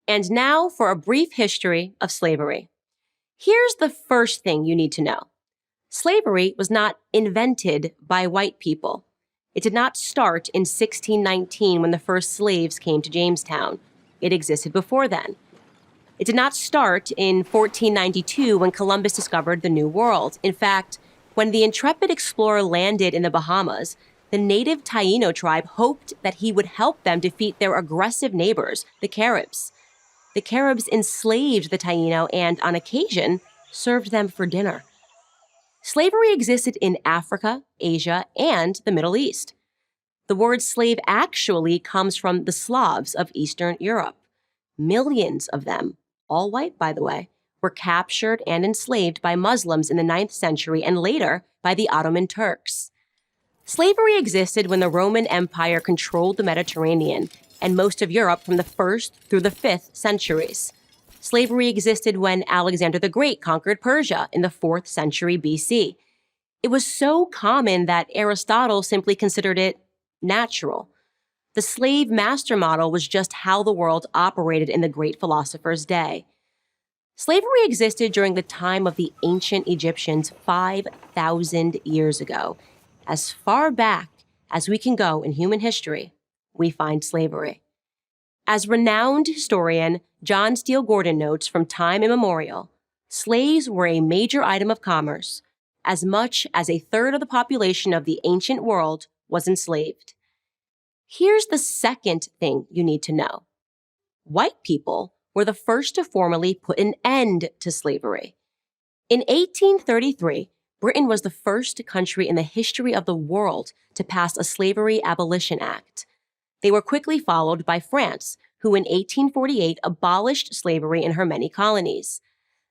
And now for a brief history of slavery. Here's the first thing you need to know. Slavery was not invented by white people. It did not start in 1619 when the first slaves came to Jamestown. It existed before then. It did not start in 1492 when Columbus discovered the New World. In fact, when the intrepid explorer landed in the Bahamas, the native Taino tribe hoped that he would help them defeat their aggressive neighbors, the Caribs. The Caribs enslaved the Taino and, on occasion, served them for dinner. Slavery existed in Africa, Asia, and the Middle East. The word slave actually comes from the Slavs of Eastern Europe. Millions of them, all white by the way, were captured and enslaved by Muslims in the 9th century and later by the Ottoman Turks. Slavery existed when the Roman Empire controlled the Mediterranean and most of Europe from the 1st through the 5th centuries. Slavery existed when Alexander the Great conquered Persia in the 4th century BC. It was so common that Aristotle simply considered it natural. The slave-master model was just how the world operated in the great philosopher's day. Slavery existed during the time of the ancient Egyptians 5,000 years ago. As far back as we can go in human history, we find slavery. As renowned historian John Steele Gordon notes from time immemorial, slaves were a major item of commerce. As much as a third of the population of the ancient world was enslaved. Here's the second thing you need to know. White people were the first to formally put an end to slavery. In 1833, Britain was the first country in the history of the world to pass a Slavery Abolition Act. They were quickly followed by France, who in 1848 abolished slavery in her many colonies.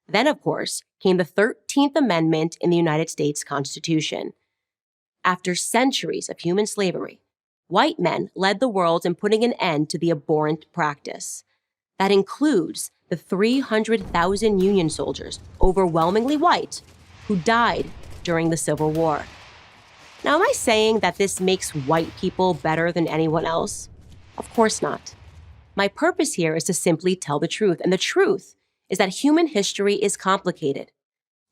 Then, of course, came the 13th Amendment in the United States Constitution. After centuries of human slavery, white men led the world in putting an end to the abhorrent practice. That includes the 300,000 Union soldiers, overwhelmingly white, who died during the Civil War. Now, am I saying that this makes white people better than anyone else? Of course not. My purpose here is to simply tell the truth, and the truth is that human history is complicated.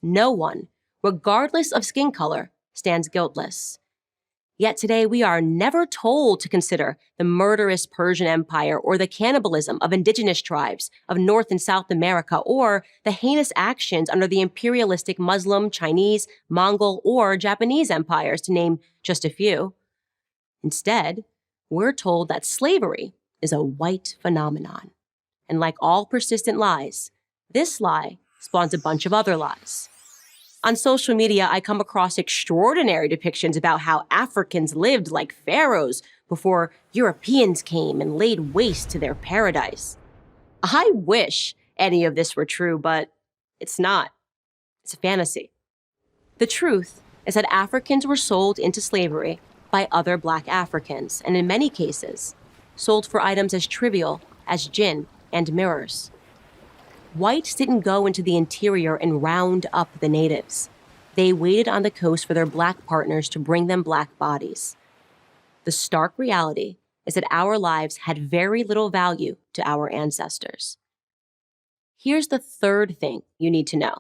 No one, regardless of skin color, stands guiltless. Yet today we are never told to consider the murderous Persian Empire or the cannibalism of indigenous tribes of North and South America or the heinous actions under the imperialistic Muslim, Chinese, Mongol, or Japanese empires, to name just a few. Instead, we're told that slavery is a white phenomenon. And like all persistent lies, this lie spawns a bunch of other lies. On social media, I come across extraordinary depictions about how Africans lived like pharaohs before Europeans came and laid waste to their paradise. I wish any of this were true, but it's not. It's a fantasy. The truth is that Africans were sold into slavery by other Black Africans, and in many cases, sold for items as trivial as gin and mirrors. Whites didn't go into the interior and round up the natives. They waited on the coast for their Black partners to bring them Black bodies. The stark reality is that our lives had very little value to our ancestors. Here's the third thing you need to know.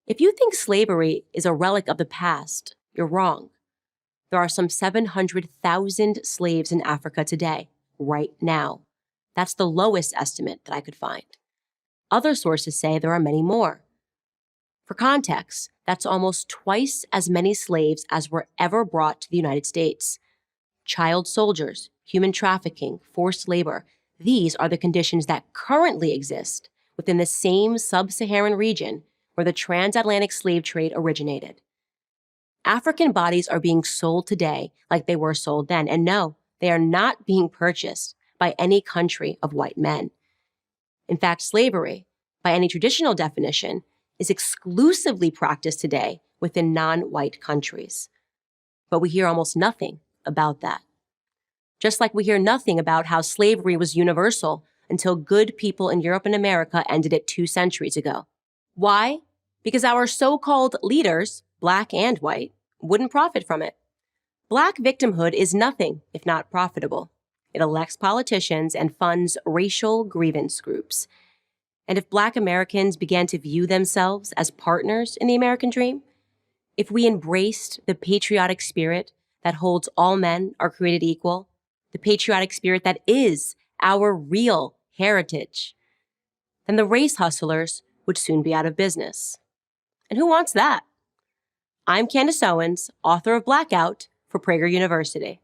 If you think slavery is a relic of the past, you're wrong. There are some 700,000 slaves in Africa today, right now. That's the lowest estimate that I could find. Other sources say there are many more. For context, that's almost twice as many slaves as were ever brought to the United States. Child soldiers, human trafficking, forced labor, these are the conditions that currently exist within the same sub-Saharan region where the transatlantic slave trade originated. African bodies are being sold today like they were sold then, and no, they are not being purchased by any country of white men. In fact, slavery, by any traditional definition, is exclusively practiced today within non-white countries. But we hear almost nothing about that. Just like we hear nothing about how slavery was universal until good people in Europe and America ended it 2 centuries ago. Why? Because our so-called leaders, Black and white, wouldn't profit from it. Black victimhood is nothing if not profitable. It elects politicians and funds racial grievance groups. And if Black Americans began to view themselves as partners in the American dream, if we embraced the patriotic spirit that holds all men are created equal, the patriotic spirit that is our real heritage, then the race hustlers would soon be out of business. And who wants that? I'm Candace Owens, author of Blackout for Prager University.